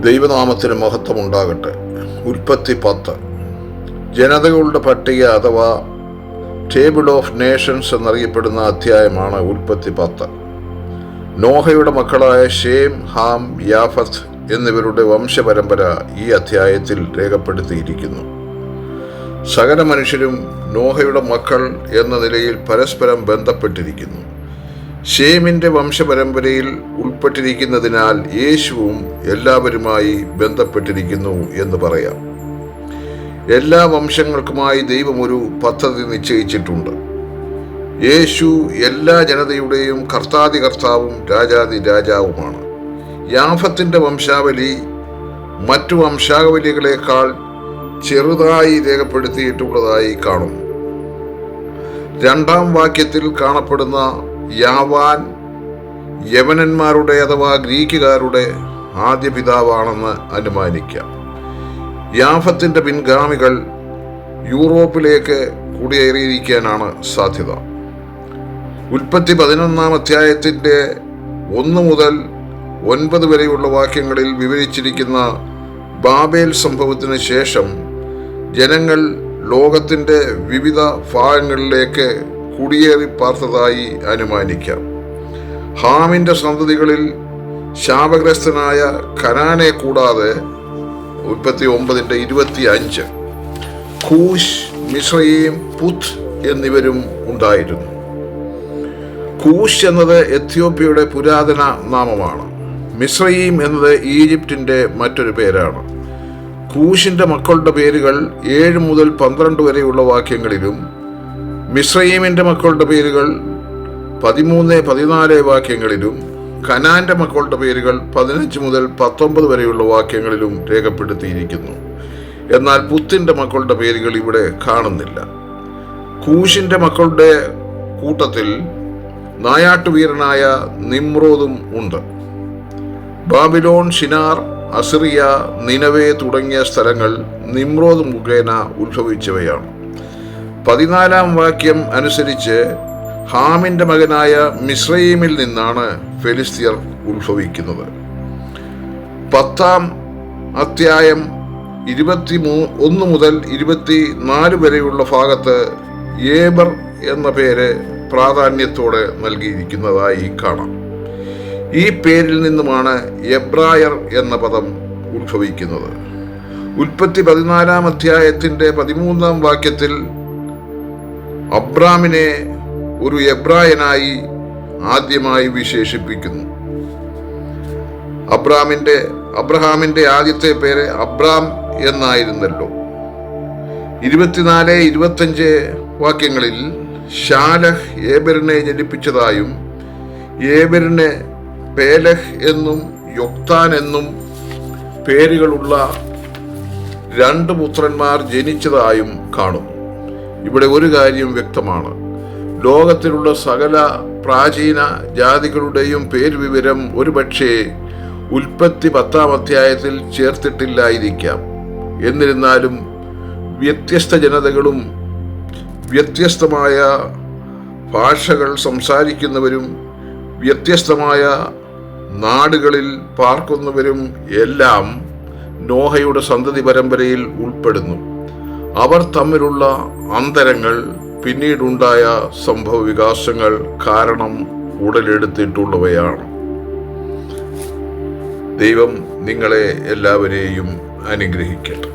ദൈവനാമത്തിന് മഹത്വമുണ്ടാകട്ടെ. ഉൽപ്പത്തി 10. ജനതകളുടെ പട്ടിക അഥവാ ടേബിൾ ഓഫ് നേഷൻസ് എന്നറിയപ്പെടുന്ന അധ്യായമാണ് ഉൽപ്പത്തി 10. നോഹയുടെ മക്കളായ ഷേം, ഹാം, യാഫത്ത് എന്നിവരുടെ വംശപരമ്പര ഈ അധ്യായത്തിൽ രേഖപ്പെടുത്തിയിരിക്കുന്നു. സകല മനുഷ്യരും നോഹയുടെ മക്കൾ എന്ന നിലയിൽ പരസ്പരം ബന്ധപ്പെട്ടിരിക്കുന്നു. ഷേമിൻ്റെ വംശപരമ്പരയിൽ ഉൾപ്പെട്ടിരിക്കുന്നതിനാൽ യേശുവും എല്ലാവരുമായി ബന്ധപ്പെട്ടിരിക്കുന്നു എന്ന് പറയാം. എല്ലാ വംശങ്ങൾക്കുമായി ദൈവം ഒരു പദ്ധതി നിശ്ചയിച്ചിട്ടുണ്ട്. യേശു എല്ലാ ജനതയുടെയും കർത്താവും രാജാതി രാജാവുമാണ്. യാഫത്തിൻ്റെ വംശാവലി മറ്റു വംശാവലികളെക്കാൾ ചെറുതായി രേഖപ്പെടുത്തിയിട്ടുള്ളതായി കാണുന്നു. 2-ാം വാക്യത്തിൽ കാണപ്പെടുന്ന യാവാൻ യവനന്മാരുടെ അഥവാ ഗ്രീക്കുകാരുടെ ആദ്യ പിതാവാണെന്ന് അനുമാനിക്കാം. യാഫത്തിൻ്റെ പിൻഗാമികൾ യൂറോപ്പിലേക്ക് കുടിയേറിയിരിക്കാനാണ് സാധ്യത. ഉൽപ്പത്തി 11-ാം അധ്യായത്തിൻ്റെ 1 മുതൽ 9 വരെയുള്ള വാക്യങ്ങളിൽ വിവരിച്ചിരിക്കുന്ന ബാബേൽ സംഭവത്തിന് ശേഷം ജനങ്ങൾ ലോകത്തിൻ്റെ വിവിധ ഭാഗങ്ങളിലേക്ക് കുടിയേറി പാർത്തതായി അനുമാനിക്കാം. ഹാമിൻ്റെ സന്തതികളിൽ ശാപഗ്രസ്തനായ കനാനെ കൂടാതെ ഉൽപ്പത്തി 9:25 കൂശ്, മിസ്രയീം, പുത്ത് എന്നിവരും ഉണ്ടായിരുന്നു. കൂശ് എന്നത് എത്യോപ്യയുടെ പുരാതന നാമമാണ്. മിസ്രയീം എന്നത് ഈജിപ്തിൻ്റെ മറ്റൊരു പേരാണ്. കൂശിൻ്റെ മക്കളുടെ പേരുകൾ 7 മുതൽ 12 വരെയുള്ള വാക്യങ്ങളിലും മിസ്രയീമിൻ്റെ മക്കളുടെ പേരുകൾ 13-14 വാക്യങ്ങളിലും കനാന്റെ മക്കളുടെ പേരുകൾ 15 മുതൽ 19 വരെയുള്ള വാക്യങ്ങളിലും രേഖപ്പെടുത്തിയിരിക്കുന്നു. എന്നാൽ പുത്തിൻ്റെ മക്കളുടെ പേരുകൾ ഇവിടെ കാണുന്നില്ല. കൂശിൻ്റെ മക്കളുടെ കൂട്ടത്തിൽ നായാട്ടുവീരനായ നിമ്രോദും ഉണ്ട്. ബാബിലോൺ, ഷിനാർ, അസിറിയ, നിനവേ തുടങ്ങിയ സ്ഥലങ്ങൾ നിമ്രോദ് മുഖേന ഉത്ഭവിച്ചവയാണ്. 14-ാം വാക്യം അനുസരിച്ച് ഹാമിൻ്റെ മകനായ മിസ്രയീമിൽ നിന്നാണ് ഫെലിസ്തീയർ ഉത്ഭവിക്കുന്നത്. 10-ാം അധ്യായം 21 മുതൽ 24 വരെയുള്ള ഭാഗത്ത് ഏബർ എന്ന പേര് പ്രാധാന്യത്തോടെ നൽകിയിരിക്കുന്നതായി കാണാം. ഈ പേരിൽ നിന്നുമാണ് എബ്രായർ എന്ന പദം ഉത്ഭവിക്കുന്നത്. ഉൽപ്പത്തി 14-ാം അധ്യായത്തിൻ്റെ 13-ാം വാക്യത്തിൽ അബ്രാമിനെ ഒരു എബ്രായനായി ആദ്യമായി വിശേഷിപ്പിക്കുന്നു. അബ്രഹാമിൻ്റെ ആദ്യത്തെ പേര് അബ്രാം എന്നായിരുന്നല്ലോ. 24-25 വാക്യങ്ങളിൽ ശാലഹ് ഏബരിനെ ജനിപ്പിച്ചതായും ഏബരിന് പേലഹ് എന്നും യൊക്താൻ എന്നും പേരുകളുള്ള 2 പുത്രന്മാർ ജനിച്ചതായും കാണുന്നു. ഇവിടെ ഒരു കാര്യം വ്യക്തമാണ്. ലോകത്തിലുള്ള സകല പ്രാചീന ജാതികളുടെയും പേരുവിവരം ഒരുപക്ഷേ ഉൽപ്പത്തി 10-ാം അധ്യായത്തിൽ ചേർത്തിട്ടില്ലായിരിക്കാം. എന്നിരുന്നാലും വ്യത്യസ്ത ജനതകളും വ്യത്യസ്തമായ ഭാഷകൾ സംസാരിക്കുന്നവരും വ്യത്യസ്തമായ നാടുകളിൽ പാർക്കുന്നവരും എല്ലാം നോഹയുടെ സന്തതി പരമ്പരയിൽ ഉൾപ്പെടുന്നു. അവർ തമ്മിലുള്ള അന്തരങ്ങൾ പിന്നീടുണ്ടായ സംഭവ വികാസങ്ങൾ കാരണം ഉടലെടുത്തിട്ടുള്ളവയാണ്. ദൈവം നിങ്ങളെ എല്ലാവരെയും അനുഗ്രഹിക്കട്ടെ.